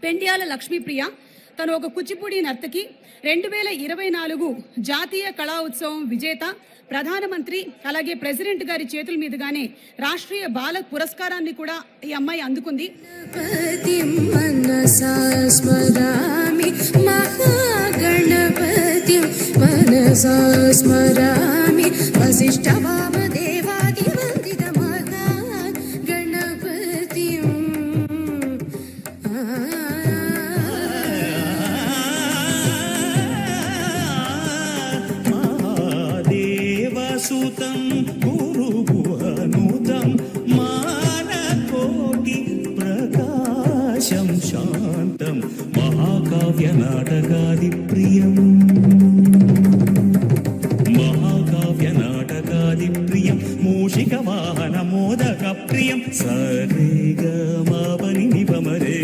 పెండ్యాల లక్ష్మీప్రియ, తను ఒక కూచిపూడి నర్తకి, 2024 జాతీయ కళా ఉత్సవం విజేత, ప్రధానమంత్రి అలాగే ప్రెసిడెంట్ గారి చేతుల మీదుగానే రాష్ట్రీయ బాల పురస్కారాన్ని కూడా ఈ అమ్మాయి అందుకుంది. సుతం గురుభువనుతం మానకోటి ప్రకాశం శాంతం మహాకావ్య నాటకాది ప్రియం మూషిక వాహన మోదక ప్రియం సరేగ మాపని నిపమరే